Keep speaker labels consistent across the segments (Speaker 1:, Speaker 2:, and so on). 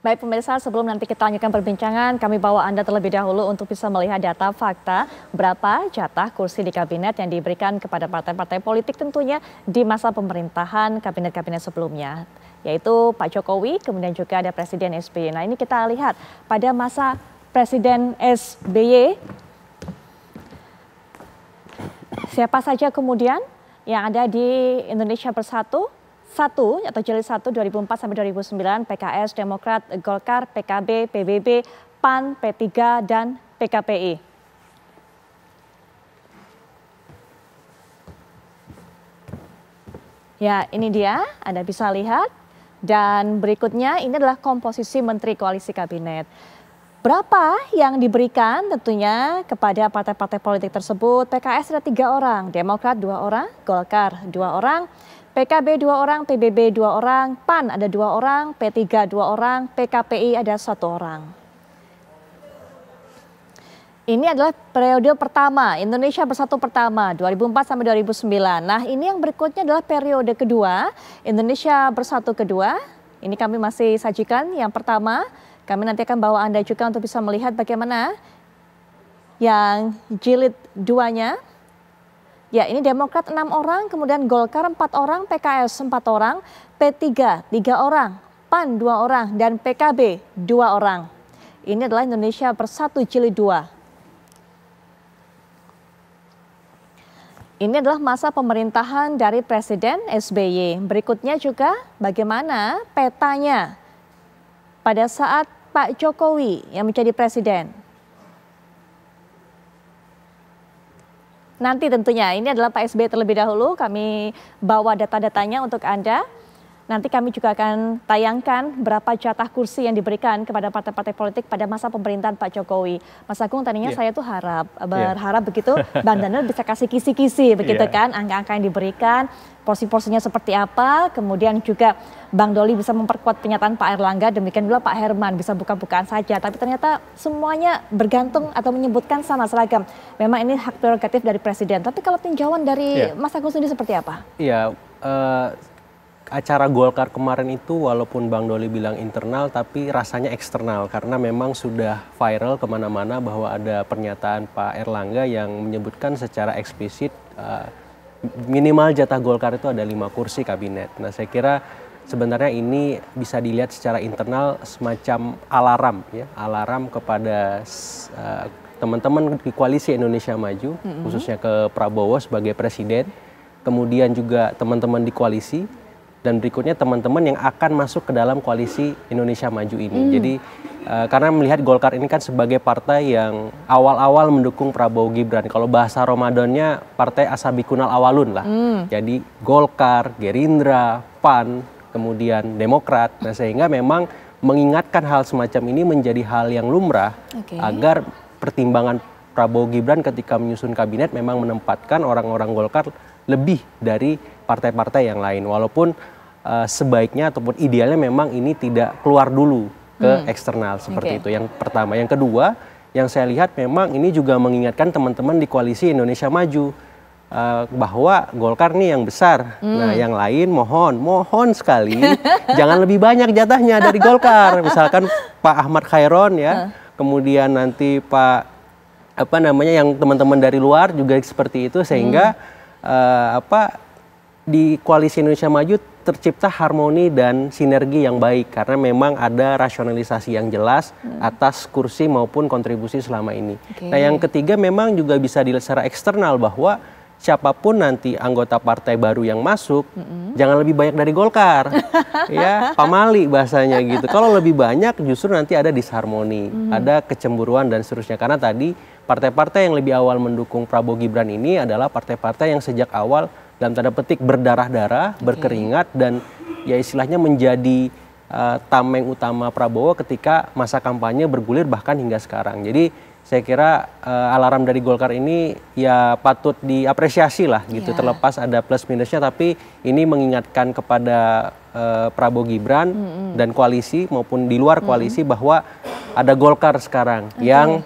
Speaker 1: Baik pemirsa, sebelum nanti kita lanjutkan perbincangan, kami bawa Anda terlebih dahulu untuk bisa melihat data fakta berapa jatah kursi di kabinet yang diberikan kepada partai-partai politik tentunya di masa pemerintahan kabinet-kabinet sebelumnya. Yaitu Pak Jokowi, kemudian juga ada Presiden SBY. Nah ini kita lihat pada masa Presiden SBY, siapa saja kemudian yang ada di Indonesia Bersatu. Atau jilid 1 2004 sampai 2009 PKS, Demokrat, Golkar, PKB, PBB, PAN, P3 dan PKPI. Ya, ini dia, Anda bisa lihat. Dan berikutnya ini adalah komposisi Menteri Koalisi Kabinet. Berapa yang diberikan tentunya kepada partai-partai politik tersebut? PKS ada 3 orang, Demokrat 2 orang, Golkar 2 orang, PKB 2 orang, PBB 2 orang, PAN ada 2 orang, P3 2 orang, PKPI ada 1 orang. Ini adalah periode pertama, Indonesia Bersatu pertama, 2004 sampai 2009. Nah ini yang berikutnya adalah periode kedua, Indonesia Bersatu kedua. Ini kami masih sajikan yang pertama, kami nanti akan bawa Anda juga untuk bisa melihat bagaimana yang jilid 2-nya. Ya, ini Demokrat 6 orang, kemudian Golkar 4 orang, PKS 4 orang, P3 3 orang, PAN 2 orang, dan PKB 2 orang. Ini adalah Indonesia Bersatu jilid 2. Ini adalah masa pemerintahan dari Presiden SBY. Berikutnya juga bagaimana petanya pada saat Pak Jokowi yang menjadi presiden. Nanti tentunya ini adalah Pak SBY terlebih dahulu, kami bawa data-datanya untuk Anda. Nanti kami juga akan tayangkan berapa jatah kursi yang diberikan kepada partai-partai politik pada masa pemerintahan Pak Jokowi. Mas Agung, tadinya saya tuh berharap begitu Bang Daniel bisa kasih kisi-kisi begitu kan, angka-angka yang diberikan, porsi-porsinya seperti apa, kemudian juga Bang Doli bisa memperkuat pernyataan Pak Erlangga, demikian juga Pak Herman bisa buka-bukaan saja. Tapi ternyata semuanya bergantung atau menyebutkan sama seragam. Memang ini hak prerogatif dari Presiden. Tapi kalau tinjauan dari Mas Agung sendiri seperti apa?
Speaker 2: Iya, acara Golkar kemarin itu walaupun Bang Doli bilang internal tapi rasanya eksternal karena memang sudah viral kemana-mana bahwa ada pernyataan Pak Erlangga yang menyebutkan secara eksplisit minimal jatah Golkar itu ada 5 kursi kabinet. Nah saya kira sebenarnya ini bisa dilihat secara internal semacam alarm ya, alarm kepada teman-teman di koalisi Indonesia Maju, khususnya ke Prabowo sebagai presiden, kemudian juga teman-teman di koalisi, dan berikutnya teman-teman yang akan masuk ke dalam koalisi Indonesia Maju ini. Jadi karena melihat Golkar ini kan sebagai partai yang awal-awal mendukung Prabowo Gibran. Kalau bahasa Ramadannya partai asabikunal awalun lah. Jadi Golkar, Gerindra, PAN, kemudian Demokrat. Nah sehingga memang mengingatkan hal semacam ini menjadi hal yang lumrah agar pertimbangan Prabowo Gibran ketika menyusun kabinet memang menempatkan orang-orang Golkar lebih dari partai-partai yang lain. Walaupun sebaiknya ataupun idealnya memang ini tidak keluar dulu ke eksternal seperti itu. Yang pertama. Yang kedua, yang saya lihat memang ini juga mengingatkan teman-teman di koalisi Indonesia Maju bahwa Golkar nih yang besar. Nah yang lain mohon sekali jangan lebih banyak jatahnya dari Golkar. Misalkan Pak Ahmad Khairon ya, kemudian nanti Pak yang teman-teman dari luar juga seperti itu sehingga di koalisi Indonesia Maju tercipta harmoni dan sinergi yang baik karena memang ada rasionalisasi yang jelas atas kursi maupun kontribusi selama ini. Nah yang ketiga memang juga bisa dilihat secara eksternal bahwa siapapun nanti anggota partai baru yang masuk jangan lebih banyak dari Golkar, ya pamali bahasanya gitu. Kalau lebih banyak justru nanti ada disharmoni, ada kecemburuan dan seterusnya karena tadi partai-partai yang lebih awal mendukung Prabowo Gibran ini adalah partai-partai yang sejak awal dalam tanda petik berdarah-darah, berkeringat dan ya istilahnya menjadi tameng utama Prabowo ketika masa kampanye bergulir bahkan hingga sekarang. Jadi saya kira alarm dari Golkar ini ya patut diapresiasi lah gitu, terlepas ada plus minusnya tapi ini mengingatkan kepada Prabowo Gibran dan koalisi maupun di luar koalisi bahwa ada Golkar sekarang yang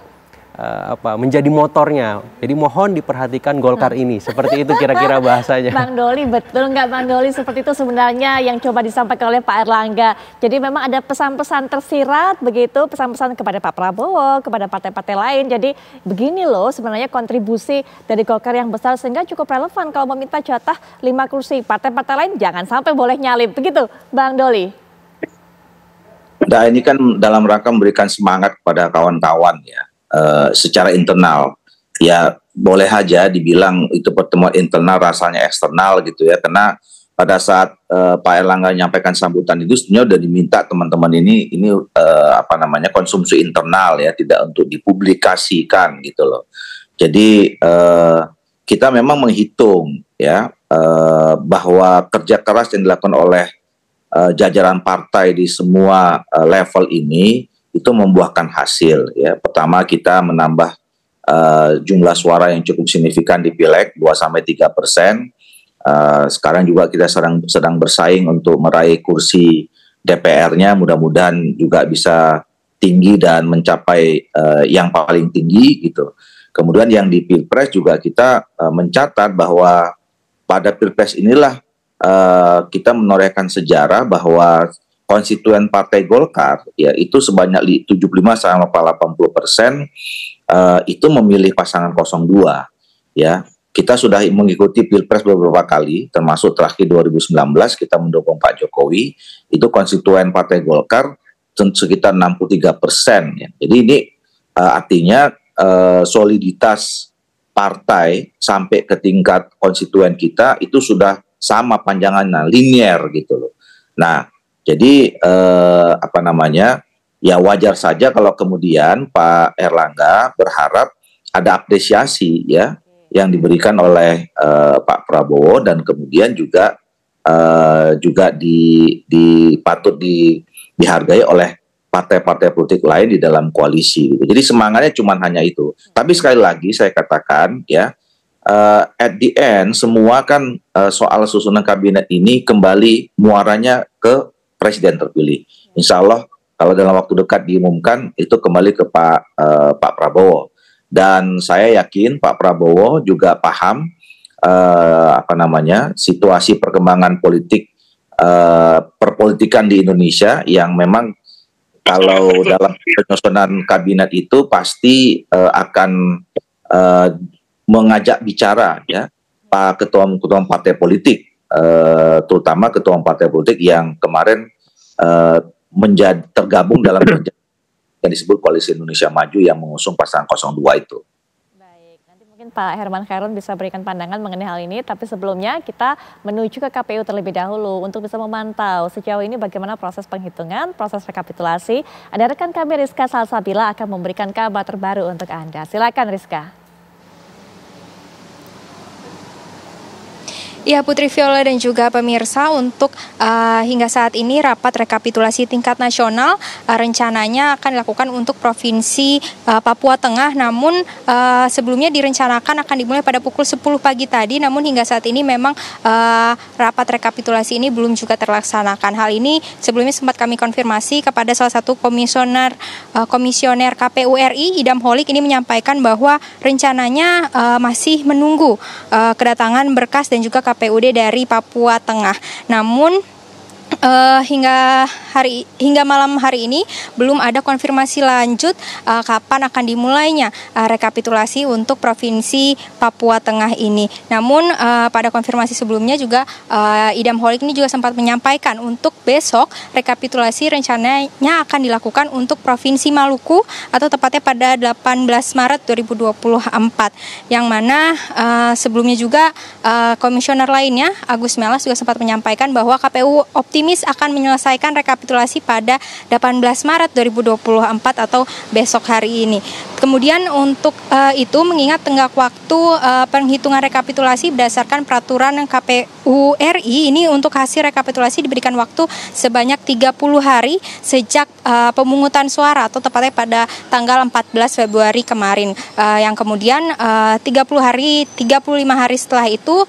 Speaker 2: menjadi motornya. Jadi mohon diperhatikan Golkar ini. Seperti itu kira-kira bahasanya.
Speaker 1: Bang Doli, betul nggak Bang Doli? Seperti itu sebenarnya yang coba disampaikan oleh Pak Erlangga. Jadi memang ada pesan-pesan tersirat begitu, pesan-pesan kepada Pak Prabowo, kepada partai-partai lain. Jadi begini loh sebenarnya kontribusi dari Golkar yang besar sehingga cukup relevan kalau meminta jatah 5 kursi. Partai-partai lain jangan sampai boleh nyalip. Begitu Bang Doli.
Speaker 3: Nah, ini kan dalam rangka memberikan semangat kepada kawan-kawan ya. Secara internal ya boleh aja dibilang itu pertemuan internal rasanya eksternal gitu ya, karena pada saat Pak Erlangga menyampaikan sambutan itu sebenarnya udah diminta teman-teman ini konsumsi internal ya, tidak untuk dipublikasikan gitu loh. Jadi kita memang menghitung ya bahwa kerja keras yang dilakukan oleh jajaran partai di semua level ini itu membuahkan hasil ya. Pertama kita menambah jumlah suara yang cukup signifikan di Pileg 2-3%. Sekarang juga kita sedang bersaing untuk meraih kursi DPR-nya, mudah-mudahan juga bisa tinggi dan mencapai yang paling tinggi gitu. Kemudian yang di Pilpres juga kita mencatat bahwa pada Pilpres inilah kita menorehkan sejarah bahwa konstituen Partai Golkar ya itu sebanyak 75-80% itu memilih pasangan 02 ya. Kita sudah mengikuti Pilpres beberapa kali, termasuk terakhir 2019 kita mendukung Pak Jokowi, itu konstituen Partai Golkar sekitar 63% ya. Jadi ini artinya soliditas partai sampai ke tingkat konstituen kita itu sudah sama panjangannya, linear gitu loh. Nah, jadi ya wajar saja kalau kemudian Pak Erlangga berharap ada apresiasi ya yang diberikan oleh Pak Prabowo dan kemudian juga patut dihargai oleh partai-partai politik lain di dalam koalisi. Gitu. Jadi semangatnya cuma hanya itu. Tapi sekali lagi saya katakan ya, at the end semua kan soal susunan kabinet ini kembali muaranya ke presiden terpilih. Insya Allah kalau dalam waktu dekat diumumkan itu kembali ke Pak Prabowo. Dan saya yakin Pak Prabowo juga paham situasi perkembangan politik perpolitikan di Indonesia yang memang kalau dalam penyusunan kabinet itu pasti akan mengajak bicara ya Pak ketua partai politik, terutama ketua partai politik yang kemarin tergabung dalam yang disebut Koalisi Indonesia Maju yang mengusung pasangan 02 itu.
Speaker 1: Baik, nanti mungkin Pak Herman Khairun bisa berikan pandangan mengenai hal ini, tapi sebelumnya kita menuju ke KPU terlebih dahulu untuk bisa memantau sejauh ini bagaimana proses penghitungan, proses rekapitulasi. Ada rekan kami Rizka Salsabila akan memberikan kabar terbaru untuk Anda. Silakan Rizka.
Speaker 4: Ya Putri Viola dan juga pemirsa, untuk hingga saat ini rapat rekapitulasi tingkat nasional rencananya akan dilakukan untuk Provinsi Papua Tengah, namun sebelumnya direncanakan akan dimulai pada pukul 10 pagi tadi, namun hingga saat ini memang rapat rekapitulasi ini belum juga terlaksanakan. Hal ini sebelumnya sempat kami konfirmasi kepada salah satu komisioner KPU RI, Idam Holik, ini menyampaikan bahwa rencananya masih menunggu kedatangan berkas dan juga KPUD dari Papua Tengah. Namun hingga malam hari ini belum ada konfirmasi lanjut kapan akan dimulainya rekapitulasi untuk Provinsi Papua Tengah ini. Namun pada konfirmasi sebelumnya juga Idam Holik ini juga sempat menyampaikan untuk besok rekapitulasi rencananya akan dilakukan untuk Provinsi Maluku atau tepatnya pada 18 Maret 2024. Yang mana sebelumnya juga komisioner lainnya Agus Melas juga sempat menyampaikan bahwa KPU optimis akan menyelesaikan rekapitulasi pada 18 Maret 2024 atau besok hari ini. Kemudian untuk itu mengingat tenggat waktu penghitungan rekapitulasi berdasarkan peraturan KPU RI ini, untuk hasil rekapitulasi diberikan waktu sebanyak 30 hari sejak pemungutan suara atau tepatnya pada tanggal 14 Februari kemarin. Yang kemudian 35 hari setelah itu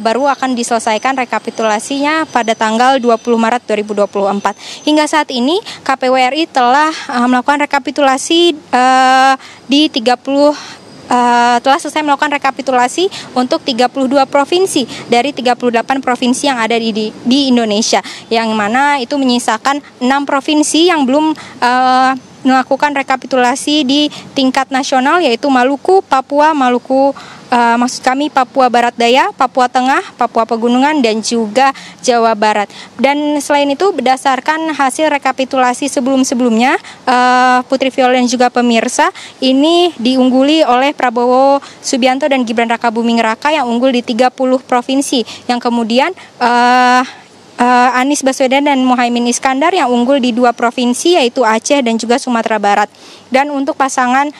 Speaker 4: baru akan diselesaikan rekapitulasinya pada tanggal 20 Maret 2024. Hingga saat ini KPU RI telah melakukan rekapitulasi di 30 telah selesai melakukan rekapitulasi untuk 32 provinsi dari 38 provinsi yang ada di Indonesia, yang mana itu menyisakan 6 provinsi yang belum melakukan rekapitulasi di tingkat nasional, yaitu Maluku, Papua, Papua Barat Daya, Papua Tengah, Papua Pegunungan, dan juga Jawa Barat. Dan selain itu, berdasarkan hasil rekapitulasi sebelum-sebelumnya, Putri Viola dan juga pemirsa, ini diungguli oleh Prabowo Subianto dan Gibran Rakabuming Raka yang unggul di 30 provinsi, yang kemudian Anies Baswedan dan Muhaimin Iskandar yang unggul di 2 provinsi, yaitu Aceh dan juga Sumatera Barat. Dan untuk pasangan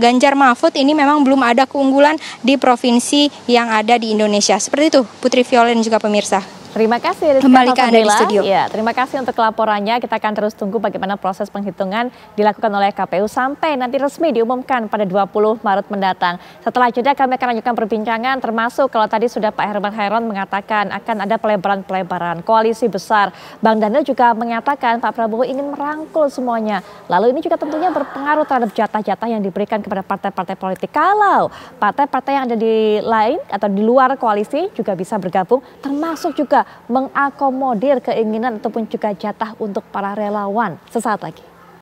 Speaker 4: Ganjar Mahfud ini memang belum ada keunggulan di provinsi yang ada di Indonesia. Seperti itu, Putri Viola dan juga pemirsa.
Speaker 1: Terima kasih Rizka
Speaker 4: Kembali ke Anda di studio.
Speaker 1: Ya, terima kasih untuk laporannya. Kita akan terus tunggu bagaimana proses penghitungan dilakukan oleh KPU sampai nanti resmi diumumkan pada 20 Maret mendatang. Setelah jeda kami akan lanjutkan perbincangan, termasuk kalau tadi sudah Pak Herman Hairon mengatakan akan ada pelebaran koalisi besar. Bang Daniel juga mengatakan Pak Prabowo ingin merangkul semuanya. Lalu ini juga tentunya berpengaruh terhadap jatah-jatah yang diberikan kepada partai-partai politik. Kalau partai-partai yang ada di lain atau di luar koalisi juga bisa bergabung, termasuk juga mengakomodir keinginan ataupun juga jatah untuk para relawan. Sesaat lagi.